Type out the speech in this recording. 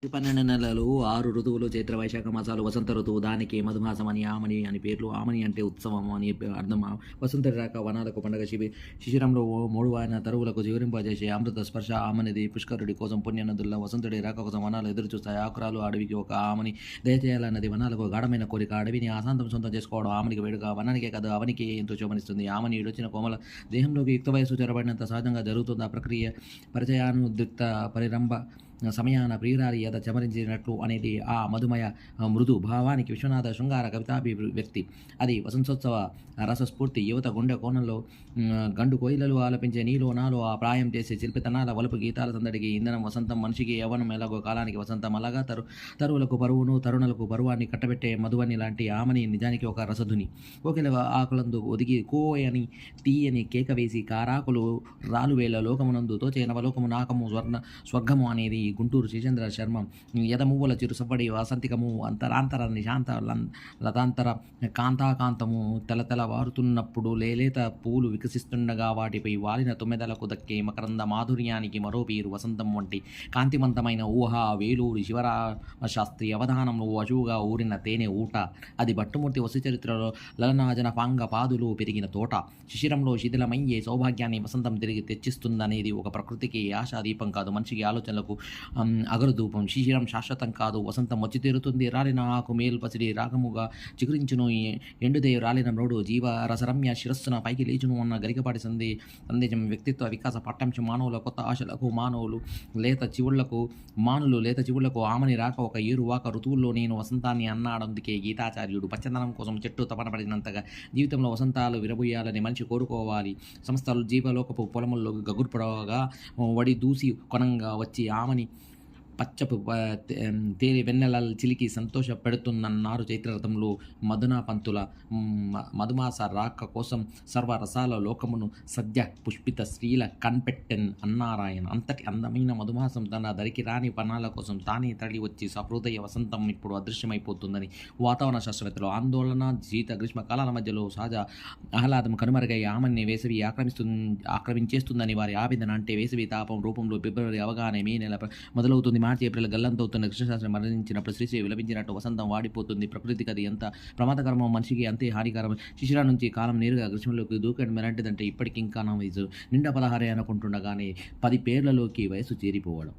12 నెలలు, 6 ఋతువులు, చైత్ర, వైశాఖ మాసాలు, వసంత ఋతువు. దానికి మధుమాసమని, ఆమని అని పేర్లు. ఆమని అంటే ఉత్సవం అని అర్థం. వసంత రాక వనాలకు పండగ. శిశిరంలో మోడువాయిన తరువులకు చిగురింపజేసే అమృత స్పర్శ ఆమనిది. పుష్కరుడి కోసం పుణ్యనదుల్లో వసంతుడి రాక కోసం వనాలు ఎదురుచూస్తాయి. ఆకురాలు అడవికి ఒక ఆమని దయచేయాలన్నది వనాలకు గాఢమైన కోరిక. అడవిని ఆశాంతం సొంతం చేసుకోవడం ఆమనికి వేడుక. వనానికే కాదు అవనికి ఎంతో శోభనిస్తుంది. ఆమని ఈడొచ్చిన కోమల దేహంలోకి యుక్త వయస్సు చొరబడినంత సహజంగా జరుగుతుంది ఆ ప్రక్రియ. పరిచయానుద్రిక్త పరిరంభ సమయాన ప్రియురాలి యద చమరించినట్లు అనేది ఆ మధుమయ మృదు భావానికి విశ్వనాథ శృంగార కవితాభి వ్యక్తి. అది వసంతోత్సవ రసస్ఫూర్తి. యువత గుండె కోణంలో గండు కోయిలలు ఆలపించే నీలో నాలో ఆ ప్రాయం చేసే శిల్పితనాల వలుపు గీతాల సందడికి ఇంధనం వసంతం. మనిషికి యవ్వనం ఎలాగో కాలానికి వసంతం. అలాగా తరువులకు పరువును, తరుణులకు పరువాన్ని కట్టబెట్టే మధువని లాంటి ఆమని నిజానికి ఒక రసధుని. కోకిల ఆకులందు ఒదిగి కోయని తీయని కేక వేసి కారాకులు రాలువేల లోకమునందు తోచే నవలోకము నాకము స్వర్గము అనేది గుంటూరు శేషేంద్ర శర్మ. యదమువ్వల చిరు సవ్వడి వాసంతికము అంతరాంతర నిశాంత లతాంతర కాంతాకాంతము తెలతెల వారుతున్నప్పుడు లేలేత పూలు వికసిస్తుండగా వాటిపై వాలిన తుమ్మెదలకు దక్కే మకరంద మాధుర్యానికి మరో పేరు వసంతం. వంటి కాంతిమంతమైన ఊహ వేలూరి శివరామశాస్త్రి అవధానంలో అశువుగా ఊరిన తేనె ఊట. అది భట్టుమూర్తి వసుచరిత్రలో లలనాజన పాంగ పాదులు పెరిగిన తోట. శిశిరంలో శిథిలమయ్యే సౌభాగ్యాన్ని వసంతం తిరిగి తెచ్చిస్తుందనేది ఒక ప్రకృతికి ఆశాదీపం కాదు, మనిషికి ఆలోచనలకు అగరుధూపం. శిశిరం శాశ్వతం కాదు, వసంతం వచ్చి తీరుతుంది. రాలిన ఆకు మేలు పసిడి రాగముగా చిగురించును. ఎండుదే రాలిన నోడు జీవ రసరమ్య శిరస్సున పైకి లేచును అన్న గరికపాటి సందేశం. వ్యక్తిత్వ వికాస పట్టంశం. మానవుల కొత్త ఆశలకు మానులు లేత చివుళ్లకు ఆమని రాక ఒక ఏరువాక. ఋతువుల్లో నేను వసంతాన్ని అన్నాడందుకే గీతాచార్యుడు. పచ్చదనం కోసం చెట్టు తపన పడినంతగా జీవితంలో వసంతాలు విరబుయ్యాలని మనిషి కోరుకోవాలి. సంస్థలు జీవలోకపు పొలముల్లో గగుర్పడగా వడి దూసి కొనంగా వచ్చి ఆమని పచ్చపు తేలి వెన్నెలలు చిలికి సంతోష పెడుతుందన్నారు చైత్రరథంలో మధునా పంతుల. మధుమాస రాక కోసం సర్వరసాల లోకమును సద్య పుష్పిత శ్రీల కన్పెట్టెన్ అన్నారాయణ. అంతటి అందమైన మధుమాసం తన దరికి రాని వనాల కోసం తానే తరలి వచ్చి సహృదయ వసంతం ఇప్పుడు అదృశ్యమైపోతుందని వాతావరణ శాస్త్రవేత్తలు ఆందోళన. శీత గ్రీష్మ కాలాల మధ్యలో సహజ ఆహ్లాదం కనుమరుగై ఆమన్ని వేసవి ఆక్రమించేస్తుందని వారి ఆవేదన. అంటే వేసవి తాపం రూపంలో ఫిబ్రవరి అవగానే మే నెల మొదలవుతుంది. మార్చి ఏప్రిల్ గల్లంతవుతున్న కృష్ణశాస్త్రం మరణించినప్పుడు శ్రీశ్రీ విలపించినట్టు వసంతం వాడిపోతుంది. ప్రకృతికి అది ఎంత ప్రమాదకరమో మనిషికి అంతే హానికరం. శిశిర నుంచి కాలం నేరుగా గ్రీష్మంలోకి దూకడం ఎలాంటిదంటే ఇప్పటికి ఇంకా నా వయసు నిండా 16 అనుకుంటుండగానే 10 పేర్లలోకి వయసు చేరిపోవడం.